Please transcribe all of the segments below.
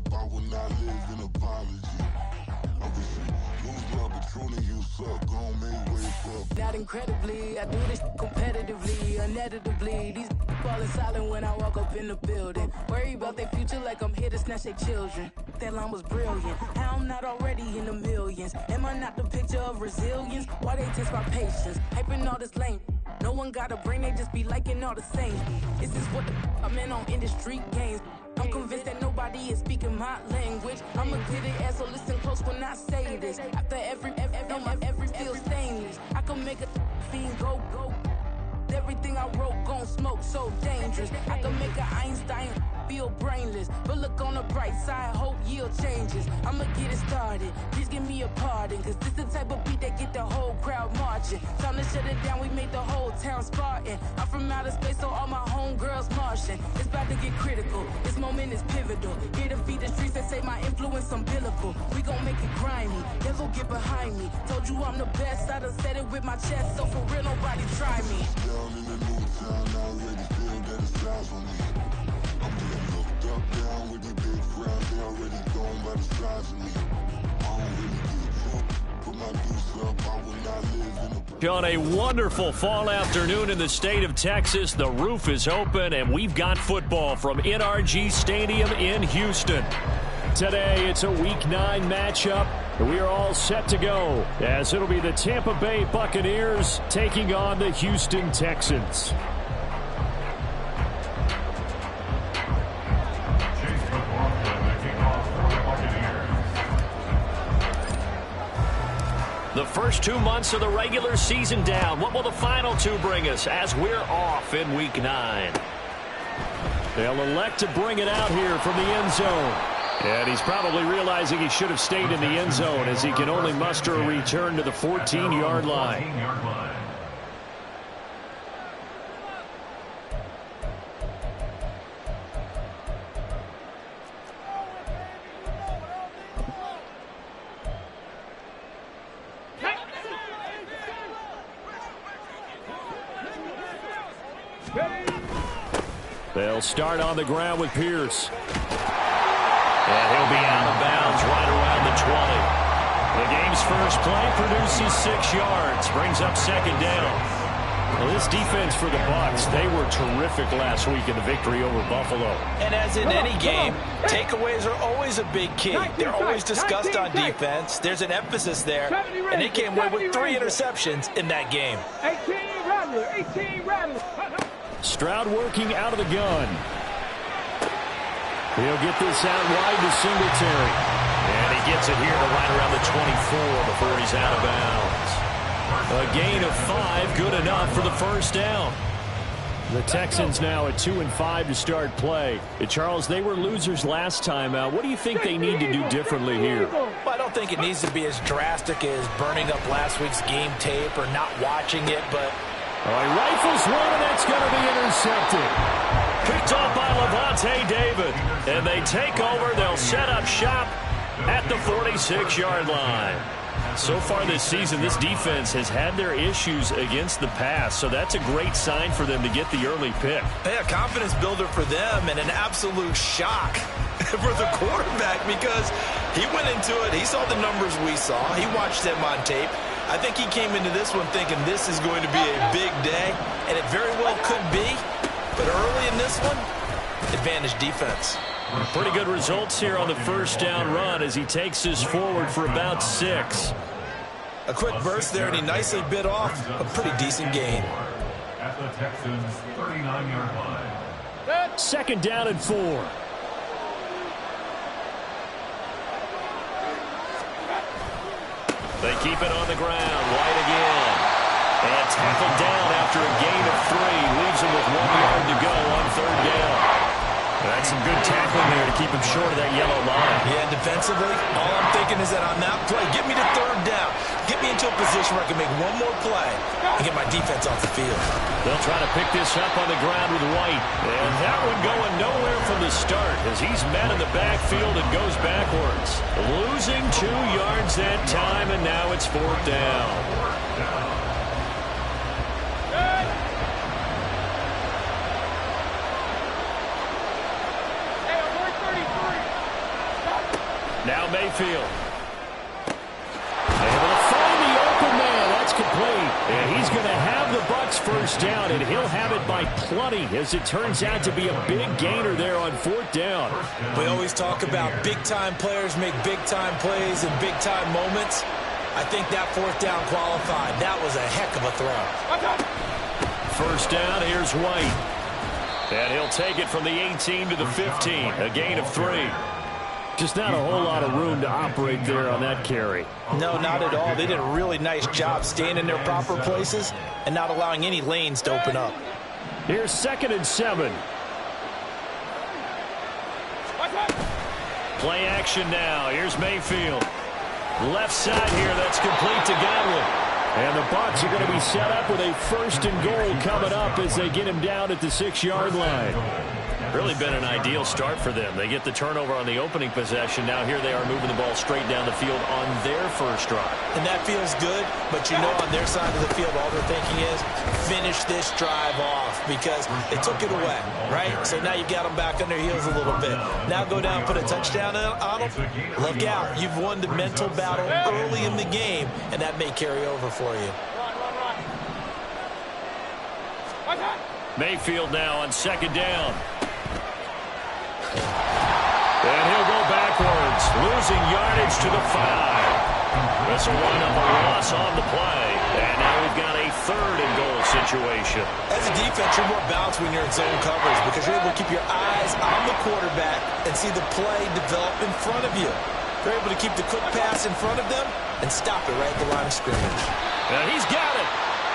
up, I will not live in apology. I wish you lose love, but truly you suck. Gon' make way for. Not incredibly, I do this competitively, uneditably. These falling silent when I walk up in the building. Worry about their future like I'm here to snatch their children. That line was brilliant. How I'm not already in the millions? Am I not the picture of resilience? Why they test my patience? Hyping all this lame. No one got a brain, they just be liking all the same. Is this what the I'm in on industry games? I'm convinced that nobody is speaking my language. I'm a good ass, so listen close when I say this. After every feel stainless. I can make a fiend go. Everything I wrote gon' smoke, so dangerous. I can make an Einstein feel brainless. But look on the bright side, hope yield changes. I'ma get it started, please give me a pardon. Cause this the type of beat that get the whole crowd marching. Time to shut it down, we made the whole town Spartan. I'm from outer space, so all my homegirls Martian. It's about to get critical, this moment is pivotal. Here to feed the streets that say my influence umbilical. We gon' make it grimy, never get behind me. Told you I'm the best, I done said it with my chest. So for real, nobody try me. Down in the new town, I already feel that it's time for me. I'm being looked up, down with the big crowd. They already gone by the size of me. I don't really give a fuck. Put my deuce up, I will not live in a... On a wonderful fall afternoon in the state of Texas, the roof is open, and we've got football from NRG Stadium in Houston. Today, it's a Week 9 matchup. We are all set to go, as it'll be the Tampa Bay Buccaneers taking on the Houston Texans. The first 2 months of the regular season down. What will the final 2 bring us as we're off in Week 9? They'll elect to bring it out here from the end zone. And he's probably realizing he should have stayed in the end zone as he can only muster a return to the 14-yard line. They'll start on the ground with Pierce. And he'll be out of bounds right around the 20. The game's first play produces 6 yards, brings up second down. Well, this defense for the Bucks, they were terrific last week in the victory over Buffalo. And as in any game, takeaways are always a big key. They're always discussed on defense. There's an emphasis there, and they came away with 3 interceptions in that game. 18 Rattler. Stroud working out of the gun. He'll get this out wide to Singletary. And he gets it here to right around the 24 before he's out of bounds. A gain of 5, good enough for the first down. The Texans now at 2-5 to start play. Charles, they were losers last time out. What do you think they need to do differently here? Well, I don't think it needs to be as drastic as burning up last week's game tape or not watching it, but... He rifles one, and that's going to be intercepted. Picked off by Levante David. And they take over. They'll set up shop at the 46-yard line. So far this season, this defense has had their issues against the pass, so that's a great sign for them to get the early pick. Yeah, confidence builder for them and an absolute shock for the quarterback because he went into it. He saw the numbers we saw. He watched them on tape. I think he came into this one thinking this is going to be a big day, and it very well could be. But early in this one, advantage defense. Pretty good results here on the first down run as he takes us forward for about 6. A quick burst there, and he nicely bit off a pretty decent gain. At the Texans' 39-yard line. Second down and 4. They keep it on the ground. White again. And tackled down after a gain of 3. Leaves him with 1 yard to go on third down. That's some good tackling there to keep him short of that yellow line. Yeah, defensively, all I'm thinking is that on that play, get me to third down. Get me into a position where I can make one more play and get my defense off the field. They'll try to pick this up on the ground with White. And that one going nowhere from the start as he's met in the backfield and goes backwards. Losing 2 yards that time, and now it's fourth down. Now Mayfield. Able to find the open man. That's complete. And he's going to have the Bucks first down, and he'll have it by plenty, as it turns out to be a big gainer there on 4th down. We always talk about big-time players make big-time plays in big-time moments. I think that 4th down qualified. That was a heck of a throw. First down, here's White. And he'll take it from the 18 to the 15. A gain of 3. Just not a whole lot of room to operate there on that carry. No, not at all. They did a really nice job staying in their proper places and not allowing any lanes to open up. Here's 2nd and 7. Play action now. Here's Mayfield. Left side here, that's complete to Godwin. And the Bucks are going to be set up with a 1st and goal coming up as they get him down at the 6-yard line. Really been an ideal start for them. They get the turnover on the opening possession. Now here they are moving the ball straight down the field on their first drive. And that feels good, but you know on their side of the field all they're thinking is finish this drive off because they took it away, right? So now you've got them back on their heels a little bit. Now go down and put a touchdown on them. Look out. You've won the mental battle early in the game, and that may carry over for you. Mayfield now on 2nd down. And he'll go backwards, losing yardage to the 5. This will wind up a loss on the play. And now we've got a 3rd and goal situation. As a defense, you're more balanced when you're in zone coverage because you're able to keep your eyes on the quarterback and see the play develop in front of you. They're able to keep the quick pass in front of them and stop it right at the line of scrimmage. And he's got it.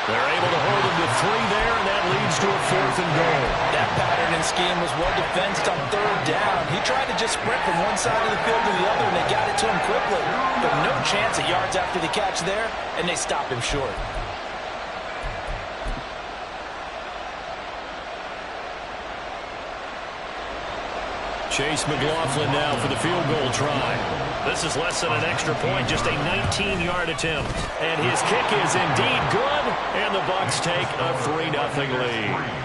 They're able to hold him to 3 there, and that leads to a 4th and goal. That pattern and scheme was well defensed on 3rd down. He tried to just sprint from one side of the field to the other, and they got it to him quickly. But no chance at yards after the catch there, and they stopped him short. Chase McLaughlin now for the field goal try. This is less than an extra point, just a 19-yard attempt. And his kick is indeed good, and the Bucks take a 3-0 lead.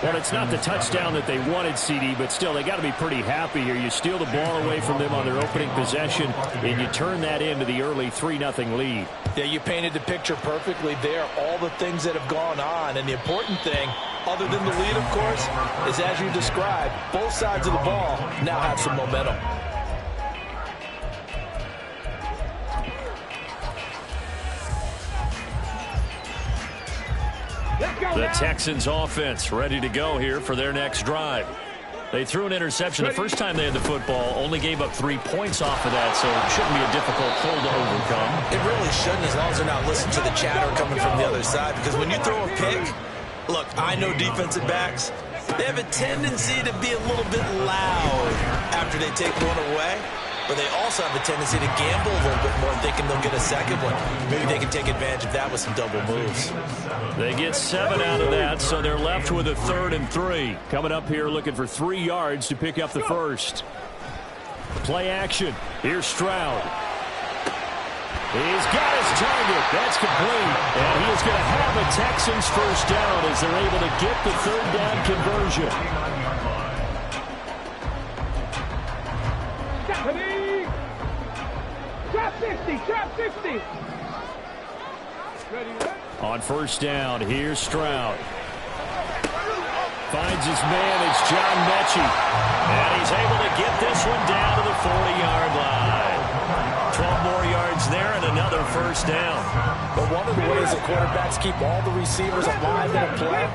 Well, it's not the touchdown that they wanted, CD, but still, they got to be pretty happy here. You steal the ball away from them on their opening possession, and you turn that into the early 3-0 lead. Yeah, you painted the picture perfectly there, all the things that have gone on. And the important thing, other than the lead, of course, is as you described, both sides of the ball now have some momentum. The Texans offense ready to go here for their next drive. They threw an interception the first time they had the football, only gave up 3 points off of that, so it shouldn't be a difficult hole to overcome. It really shouldn't, as long as they're not listening to the chatter coming from the other side, because when you throw a pick, look, I know defensive backs, they have a tendency to be a little bit loud after they take one away, but they also have a tendency to gamble a little bit more, thinking they'll get a second one. Maybe they can take advantage of that with some double moves. They get 7 out of that, so they're left with a 3rd and 3. Coming up here looking for 3 yards to pick up the first. Play action. Here's Stroud. He's got his target. That's complete. And he is going to have a Texans first down as they're able to get the 3rd down conversion. Trap 60. On first down, here's Stroud. Finds his man, it's John Mechie. And he's able to get this one down to the 40-yard line. 12 more yards there and another first down. But one of the ways the quarterbacks keep all the receivers alive in a play,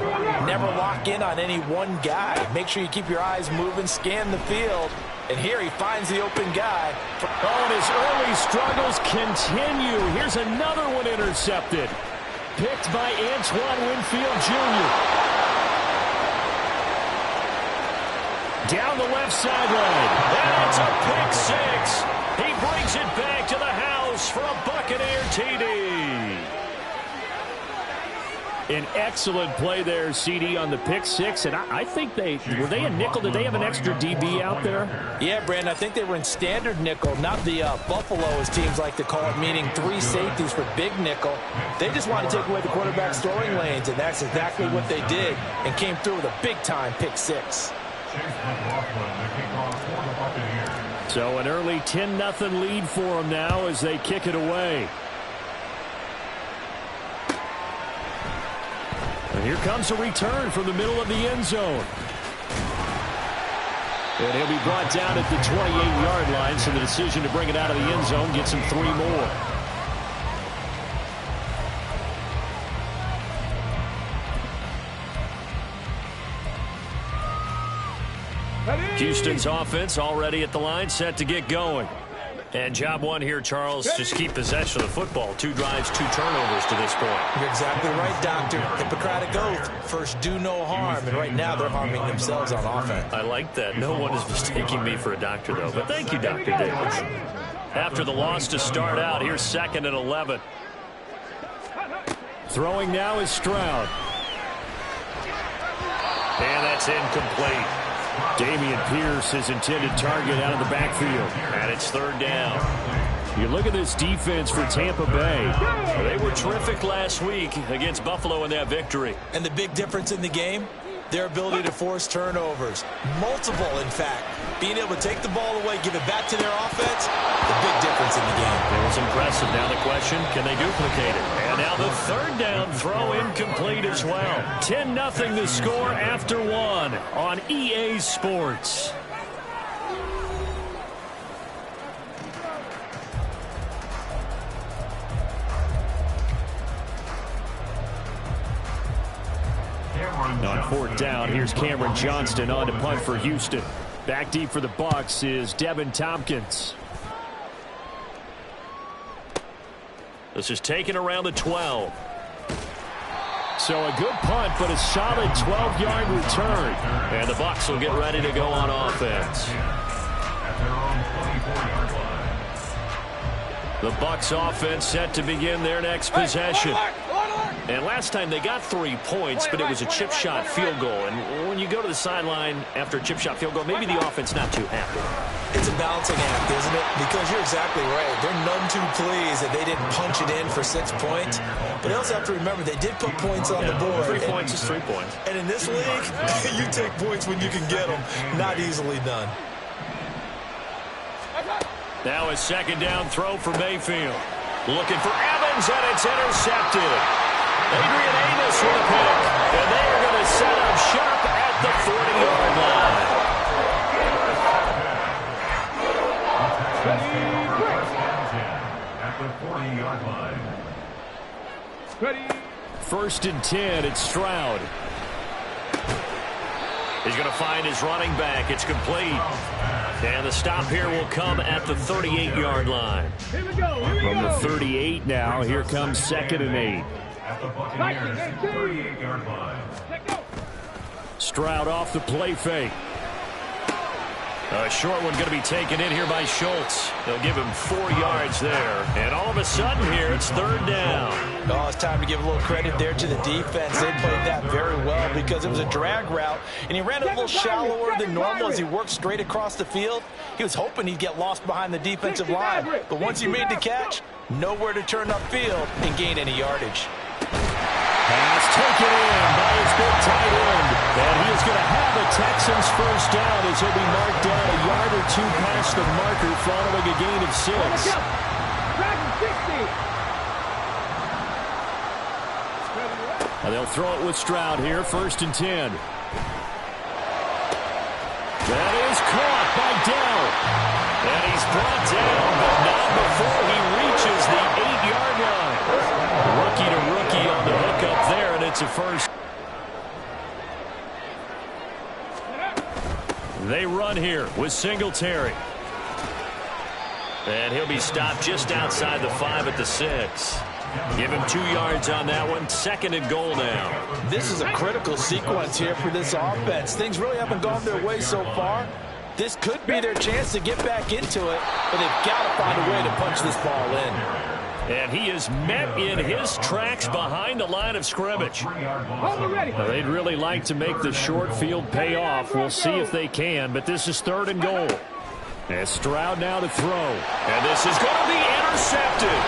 never lock in on any one guy. Make sure you keep your eyes moving, scan the field. And here he finds the open guy. Oh, and his early struggles continue. Here's another one intercepted. Picked by Antoine Winfield Jr. Down the left sideline. And it's a pick 6. He brings it back to the house for a Buccaneer TD. An excellent play there, CD, on the pick 6. And I think were they a nickel? Did they have an extra DB out there? Yeah, Brandon, I think they were in standard nickel, not the Buffalo, as teams like to call it, meaning 3 safeties for big nickel. They just wanted to take away the quarterback's throwing lanes, and that's exactly what they did, and came through with a big-time pick 6. So an early 10-0 lead for them now as they kick it away. And here comes a return from the middle of the end zone. And he'll be brought down at the 28-yard line, so the decision to bring it out of the end zone gets him 3 more. Houston's offense already at the line, set to get going. And job one here, Charles, just keep possession of the football. 2 drives, 2 turnovers to this point. You're exactly right, Doctor. Hippocratic oath. First, do no harm. And right now, they're harming themselves on offense. I like that. No one is mistaking me for a doctor, though. But thank you, Dr. Davis. After the loss to start out, here's 2nd and 11. Throwing now is Stroud. And that's incomplete. Dameon Pierce, his intended target, out of the backfield. And it's 3rd down. You look at this defense for Tampa Bay. They were terrific last week against Buffalo in that victory. And the big difference in the game, their ability to force turnovers. Multiple, in fact. Being able to take the ball away, give it back to their offense, the big difference in the game. It was impressive. Now the question, can they duplicate it? And now the 3rd down throw incomplete as well. 10-0 the score after 1 on EA Sports. On 4th down, here's Cameron Johnston on to punt for Houston. Back deep for the Bucks is Devin Tompkins. This is taken around the 12. So a good punt, but a solid 12-yard return. And the Bucks will get ready to go on offense. The Bucks offense set to begin their next possession. And last time they got 3 points, but it was a chip shot field goal. And when you go to the sideline after a chip shot field goal, maybe the offense not too happy. It's a balancing act, isn't it? Because you're exactly right. They're none too pleased that they didn't punch it in for 6 points. But they also have to remember they did put points on the board. 3 points is 3 points. And in this league, you take points when you can get them. Not easily done. Now a 2nd down throw for Mayfield. Looking for Evans, and it's intercepted. Adrian Amos with a pick. And they are going to set up shop at the 40-yard line. At the 40-yard line. 1st and 10, it's Stroud. He's going to find his running back. It's complete. And the stop here will come at the 38-yard line. Here we go. From the 38 now, here comes 2nd and 8. At the Buccaneers 38-yard line. Stroud off the play fake. A short one going to be taken in here by Schultz. They'll give him 4 yards there. And all of a sudden here, it's 3rd down. Oh, it's time to give a little credit there to the defense. They played that very well because it was a drag route, and he ran it a little shallower than normal as he worked straight across the field. He was hoping he'd get lost behind the defensive line, but once he made the catch, nowhere to turn upfield and gain any yardage. Pass taken in by his big tight end. And he is going to have a Texans 1st down as he'll be marked down a yard or 2 past the marker following a gain of 6. And they'll throw it with Stroud here, 1st and 10. That is caught by Dell. And he's brought down, but not before he reaches the 8-yard line. Rookie to rookie on the hook up there, and it's a 1st. They run here with Singletary. And he'll be stopped just outside the 5 at the 6. Give him 2 yards on that one. 2nd and goal now. This is a critical sequence here for this offense. Things really haven't gone their way so far. This could be their chance to get back into it, but they've got to find a way to punch this ball in. And he is met in his tracks behind the line of scrimmage. Now, they'd really like to make the short field pay off. We'll see if they can, but this is 3rd and goal. And Stroud now to throw. And this is going to be intercepted.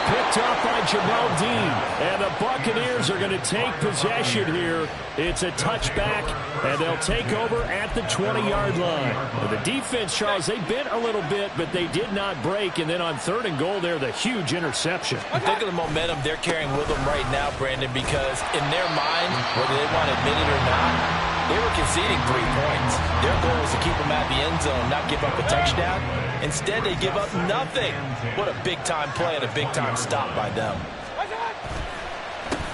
Picked off by Jamel Dean. And the Buccaneers are going to take possession here. It's a touchback, and they'll take over at the 20-yard line. The defense, Charles, they bent a little bit, but they did not break. And then on 3rd and goal there, the huge interception. Think of the momentum they're carrying with them right now, Brandon, because in their mind, whether they want to admit it or not, they were conceding 3 points. Their goal was to keep them at the end zone, not give up a touchdown. Instead, they give up nothing. What a big-time play and a big-time stop by them.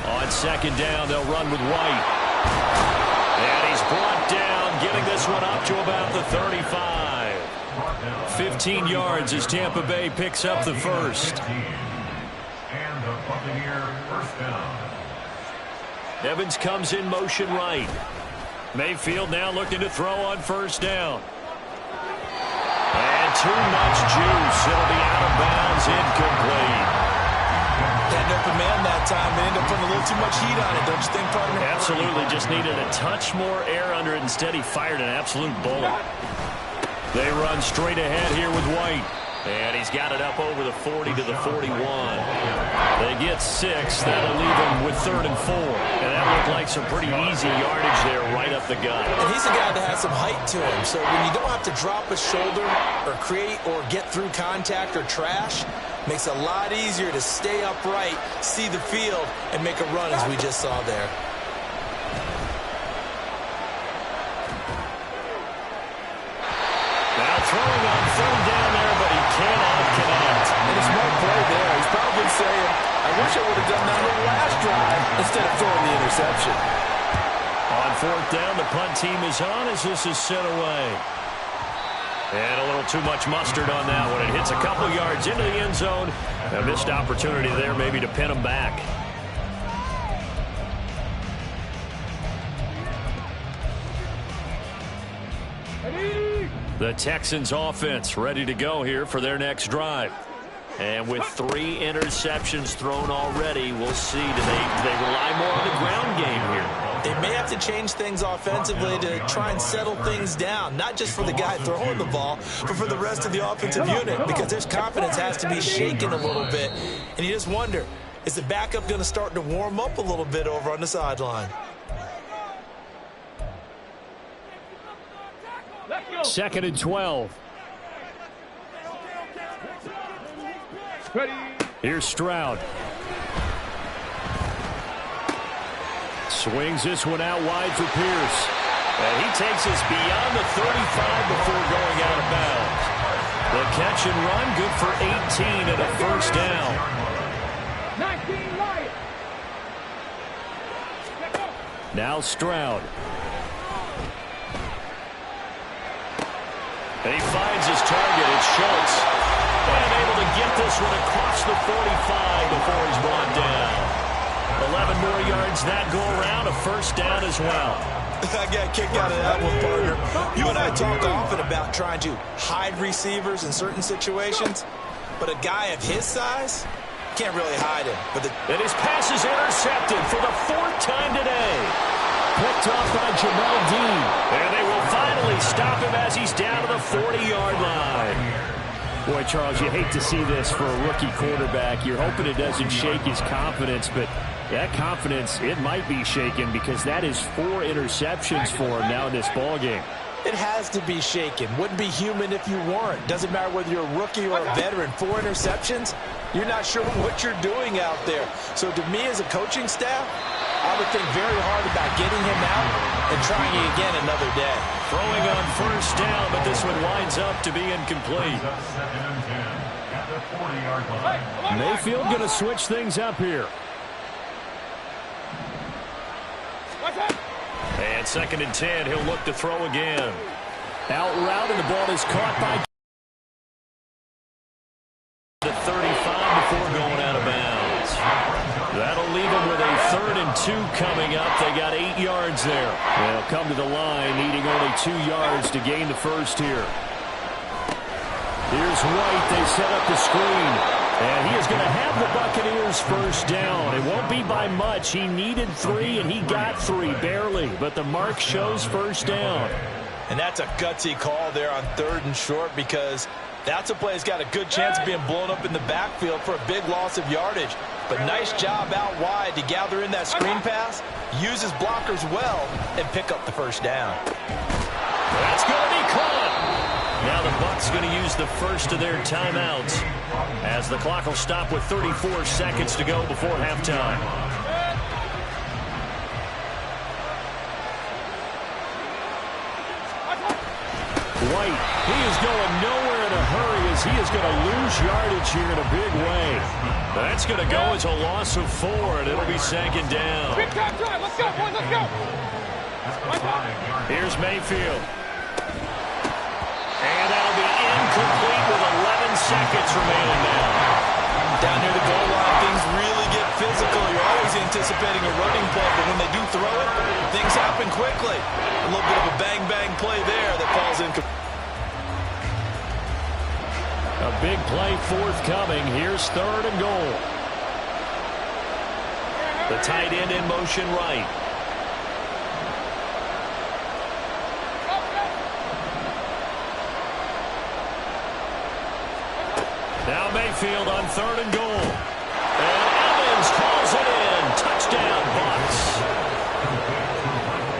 On 2nd down, they'll run with White. And he's brought down, getting this one up to about the 35. 15 yards as Tampa Bay picks up the first. And the Buccaneer first down. Evans comes in motion right. Mayfield now looking to throw on 1st down. And too much juice. It'll be out of bounds, incomplete. Had no command that time. They ended up putting a little too much heat on it, don't you think, partner? Absolutely. Just needed a touch more air under it. Instead, he fired an absolute bullet. They run straight ahead here with White. And he's got it up over the 40 to the 41. They get 6. That'll leave them with 3rd and 4. And that looked like some pretty easy yardage there right up the gut. And he's a guy that has some height to him. So when you don't have to drop a shoulder or create or get through contact or trash, makes it a lot easier to stay upright, see the field, and make a run as we just saw there. Now throwing on 3rd down there, but he cannot connect. And a smart play there. He's probably saying, I wish I would have done that on the last drive instead of throwing the interception. On 4th down, the punt team is on as this is sent away. And a little too much mustard on that one. It hits a couple yards into the end zone. A missed opportunity there maybe to pin them back. The Texans offense ready to go here for their next drive. And with 3 interceptions thrown already, we'll see. Do they rely more on the ground game here? They may have to change things offensively to try and settle things down, not just for the guy throwing the ball, but for the rest of the offensive unit, because their confidence has to be shaken a little bit. And you just wonder, is the backup going to start to warm up a little bit over on the sideline? 2nd and 12. Here's Stroud. Swings this one out wide for Pierce. And he takes us beyond the 35 before going out of bounds. The catch and run, good for 18 and a 1st down. 19 Lions. Now Stroud. And he finds his target. It's Schultz. And able to get this one across the 45 before he's brought down. 11 more yards that go around. A 1st down as well. I got a kick out of that one, partner. You and I talk often about trying to hide receivers in certain situations, but a guy of his size can't really hide him. And his pass is intercepted for the 4th time today. Picked off by Jamel Dean. And they will finally stop him as he's down to the 40-yard line. Boy, Charles, you hate to see this for a rookie quarterback. You're hoping it doesn't shake his confidence, but that confidence, it might be shaken because that is 4 interceptions for him now in this ballgame. It has to be shaken. Wouldn't be human if you weren't. Doesn't matter whether you're a rookie or a veteran. 4 interceptions, you're not sure what you're doing out there. So to me as a coaching staff, I would think very hard about getting him out and trying it again another day. Throwing on 1st down, but this one winds up to be incomplete. Mayfield going to switch things up here. And 2nd and 10, he'll look to throw again. Out route, and the ball is caught by the 35 before going out of bounds. That'll leave them with a 3rd and 2 coming up. They got 8 yards there. They'll come to the line, needing only 2 yards to gain the 1st here. Here's White. They set up the screen. And he is going to have the Buccaneers 1st down. It won't be by much. He needed 3, and he got 3, barely. But the mark shows 1st down. And that's a gutsy call there on 3rd and short, because that's a play that's got a good chance of being blown up in the backfield for a big loss of yardage. But nice job out wide to gather in that screen pass, use his blockers well, and pick up the first down. That's going to be caught. Now the Bucks going to use the first of their timeouts, as the clock will stop with 34 seconds to go before halftime. White, he is going nowhere in a hurry, as he is going to lose yardage here in a big way. That's going to go as a loss of 4, and it'll be 2nd down. Big time drive. Let's go, boys. Let's go. Here's Mayfield. And that'll be incomplete with 11 seconds remaining now. Down near the goal line, things really get physical. You're always anticipating a running play, but when they do throw it, things happen quickly. A little bit of a bang-bang play there that falls incomplete. A big play forthcoming. Here's 3rd and goal. The tight end in motion right. Now Mayfield on 3rd and goal. And Evans calls it in. Touchdown, Bucks.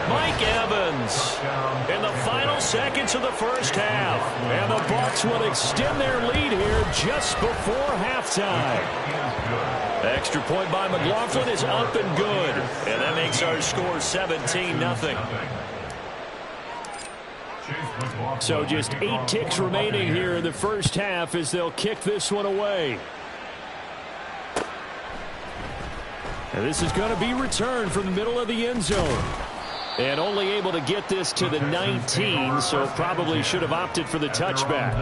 Mike Evans in the final seconds of the first half. And the Bucks will extend their lead here just before halftime. Extra point by McLaughlin is up and good. And that makes our score 17-0. So just 8 ticks remaining here in the first half as they'll kick this one away. And this is going to be returned from the middle of the end zone. And only able to get this to the 19, so probably should have opted for the touchback.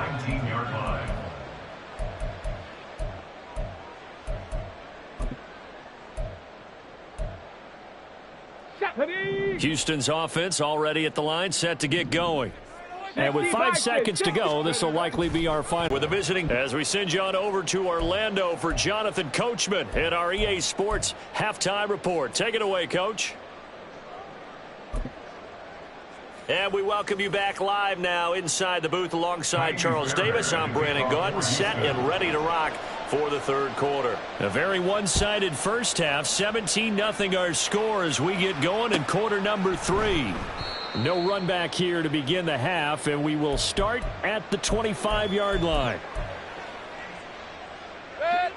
Houston's offense already at the line, set to get going. And with 5 seconds to go, this will likely be our final. With the visiting, as we send you on over to Orlando for Jonathan Coachman at our EA Sports Halftime Report. Take it away, Coach. And we welcome you back live now inside the booth alongside Charles Davis. I'm Brandon Gordon, set and ready to rock for the 3rd quarter. A very one-sided first half, 17-0 our score as we get going in quarter number 3. No run back here to begin the half, and we will start at the 25-yard line.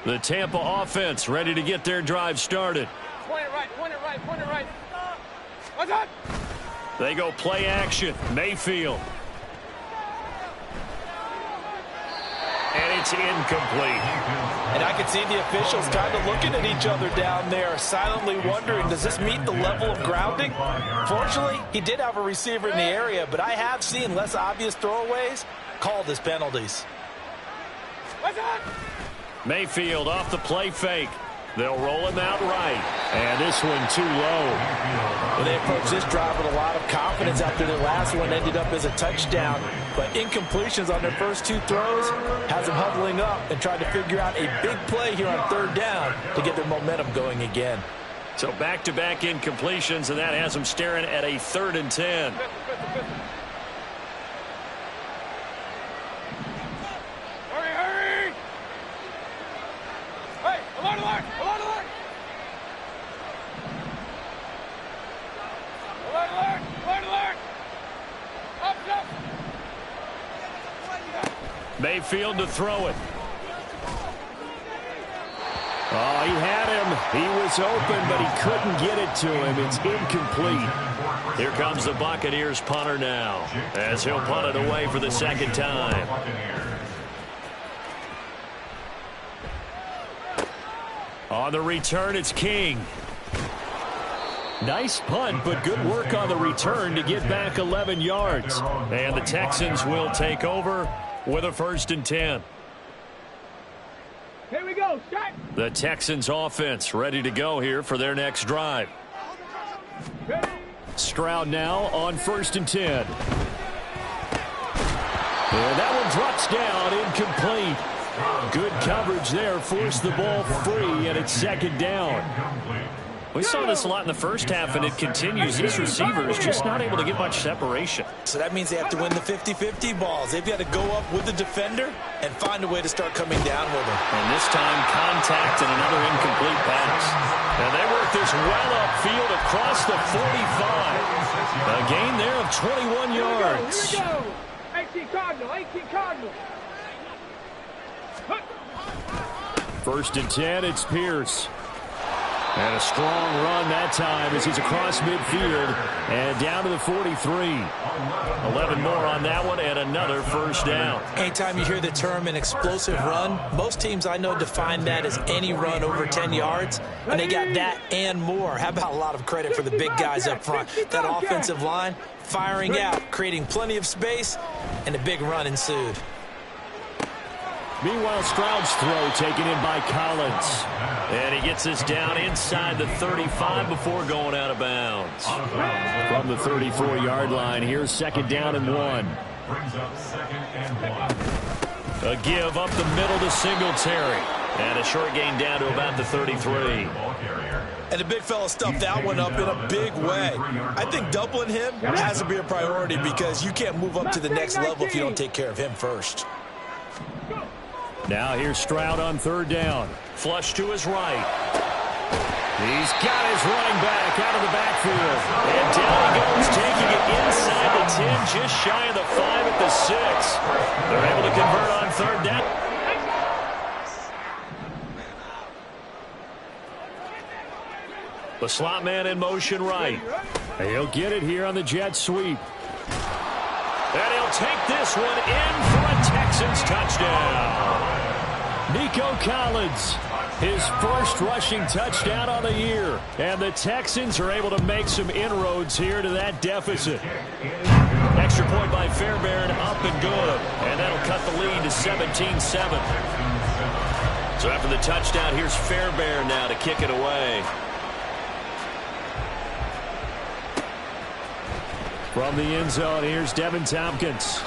The Tampa offense ready to get their drive started. Point it right, point it right, point it right. What's up? They go play action. Mayfield. And it's incomplete. And I can see the officials kind of looking at each other down there, silently wondering, does this meet the level of grounding? Fortunately, he did have a receiver in the area, but I have seen less obvious throwaways called as penalties. Mayfield off the play fake. They'll roll him out right. And this one too low. Well, they approached this drive with a lot of confidence after their last one ended up as a touchdown. But incompletions on their first 2 throws has them huddling up and trying to figure out a big play here on 3rd down to get their momentum going again. So back-to-back incompletions, and that has them staring at a 3rd and 10. Hurry! Hey, alert, alert! Alert, alert! Alert, alert! Alert, alert! Up, up! Mayfield to throw it. Oh, he had him. He was open, but he couldn't get it to him. It's incomplete. Here comes the Buccaneers punter now, as he'll punt it away for the 2nd time. On the return, it's King. Nice punt, but good work on the return to get back 11 yards. And the Texans will take over with a 1st and 10. Here we go, shot! The Texans offense ready to go here for their next drive. Stroud now on 1st and 10. And that one drops down, incomplete. Good coverage there, forced the ball free, and it's 2nd down. We saw this a lot in the first half, and it continues. These receivers just not able to get much separation. So that means they have to win the 50-50 balls. They've got to go up with the defender and find a way to start coming down with him. And this time, contact and another incomplete pass. And they work this well upfield across the 45. A gain there of 21 yards. Here we go. 18 Cardinal, 18 Cardinal. First and 10, it's Pierce. And a strong run that time as he's across midfield and down to the 43. 11 more on that one and another first down. Anytime you hear the term an explosive run, most teams I know define that as any run over 10 yards, and they got that and more. How about a lot of credit for the big guys up front? That offensive line firing out, creating plenty of space, and a big run ensued. Meanwhile, Stroud's throw taken in by Collins. And he gets this down inside the 35 before going out of bounds. From the 34-yard line, here's second down and 1. Brings up second and 1. A give up the middle to Singletary. And a short gain down to about the 33. And the big fella stuffed that one up in a big way. I think doubling him has to be a priority because you can't move up to the next level if you don't take care of him first. Now here's Stroud on third down. Flush to his right. He's got his running back out of the backfield. And down he goes, taking it inside the 10, just shy of the 5 at the 6. They're able to convert on third down. The slot man in motion right. He'll get it here on the jet sweep. And he'll take this one in for a Texans touchdown. Nico Collins, his first rushing touchdown on the year. And the Texans are able to make some inroads here to that deficit. Extra point by Fairbairn, up and good. And that'll cut the lead to 17-7. So after the touchdown, here's Fairbairn now to kick it away. From the end zone, here's Devin Tompkins.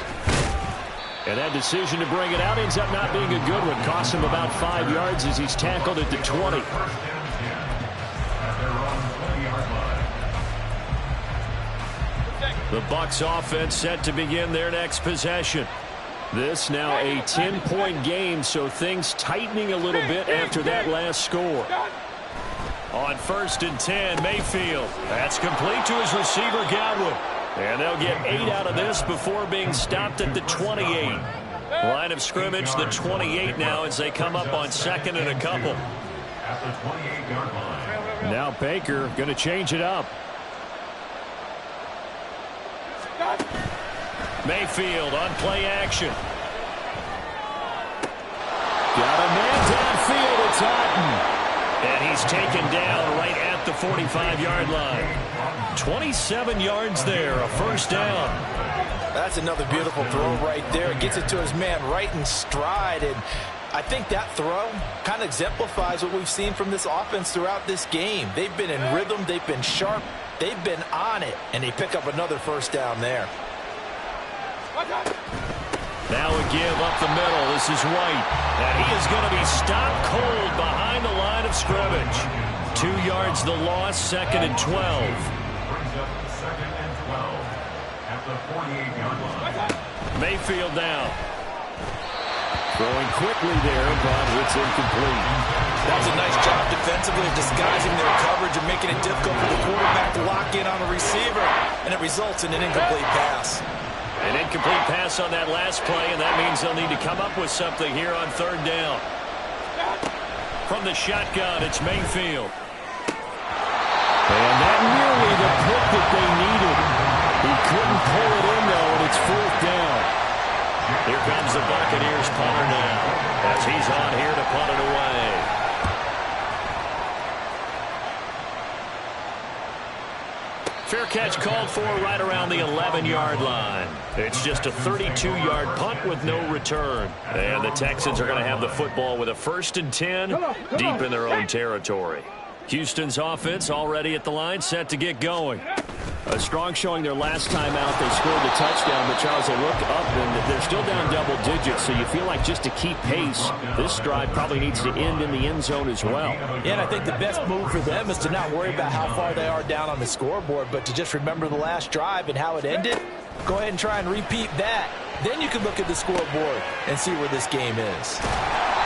And that decision to bring it out ends up not being a good one. Costs him about 5 yards as he's tackled at the 20. The Bucks offense set to begin their next possession. This now a 10-point game, so things tightening a little bit after that last score. On first and 10, Mayfield. That's complete to his receiver, Godwin. And they'll get 8 out of this before being stopped at the 28. Line of scrimmage, the 28 now as they come up on second and a couple. At the 28-yard line. Now Baker going to change it up. Mayfield on play action. Got a man downfield, it's Otten. And he's taken down right at the 45-yard line. 27 yards there, a first down. That's another beautiful throw right there. Gets it to his man right in stride. And I think that throw kind of exemplifies what we've seen from this offense throughout this game. They've been in rhythm. They've been sharp. They've been on it. And they pick up another first down there. Now a give up the middle. This is White. And he is going to be stopped cold behind the line of scrimmage. 2 yards the loss, second and 12. Brings up second and 12 at the 48-yard line. Mayfield now. Throwing quickly there, but it's incomplete. That's a nice job defensively of disguising their coverage and making it difficult for the quarterback to lock in on a receiver. And it results in an incomplete pass. An incomplete pass on that last play, and that means they'll need to come up with something here on third down. From the shotgun, it's Mayfield. And that nearly the pick that they needed. He couldn't pull it in, though, and it's fourth down. Here comes the Buccaneers punter now, as he's on here to punt it away. Fair catch called for right around the 11-yard line. It's just a 32-yard punt with no return. And the Texans are going to have the football with a first and 10 deep in their own territory. Houston's offense already at the line, set to get going. A strong showing their last time out. They scored the touchdown, but Charles, they look up and they're still down double digits, so you feel like just to keep pace, this drive probably needs to end in the end zone as well. Yeah, and I think the best move for them is to not worry about how far they are down on the scoreboard, but to just remember the last drive and how it ended. Go ahead and try and repeat that. Then you can look at the scoreboard and see where this game is.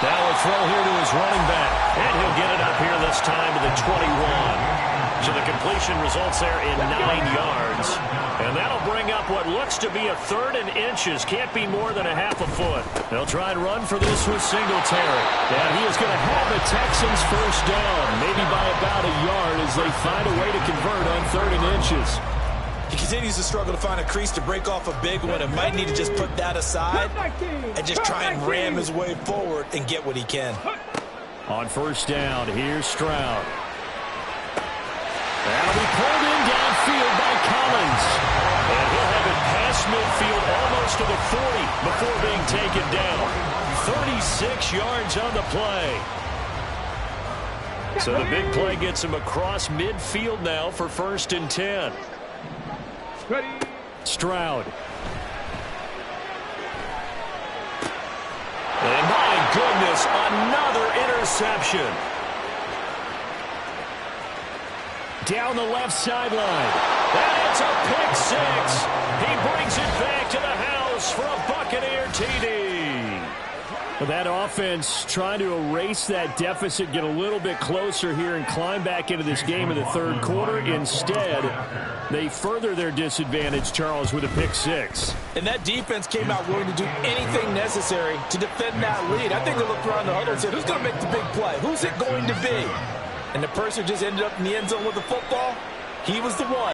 Now a throw here to his running back, and he'll get it up here this time to the 21. So the completion results there in 9 yards. And that'll bring up what looks to be a 3rd and inches. Can't be more than a half a foot. They'll try and run for this with Singletary. And he is going to have the Texans first down, maybe by about a yard as they find a way to convert on 3rd and inches. He continues to struggle to find a crease to break off a big one and might need to just put that aside and just try and ram his way forward and get what he can. On first down, here's Stroud. That'll be pulled in downfield by Collins. And he'll have it past midfield almost to the 40 before being taken down. 36 yards on the play. So the big play gets him across midfield now for 1st and 10. Stroud. And my goodness, another interception. Down the left sideline. And it's a pick 6. He brings it back to the house for a Buccaneer TD. That offense trying to erase that deficit, get a little bit closer here and climb back into this game in the 3rd quarter. Instead, they further their disadvantage, Charles, with a pick 6. And that defense came out willing to do anything necessary to defend that lead. I think they looked around the huddle and said, who's going to make the big play? Who's it going to be? And the person who just ended up in the end zone with the football, he was the one.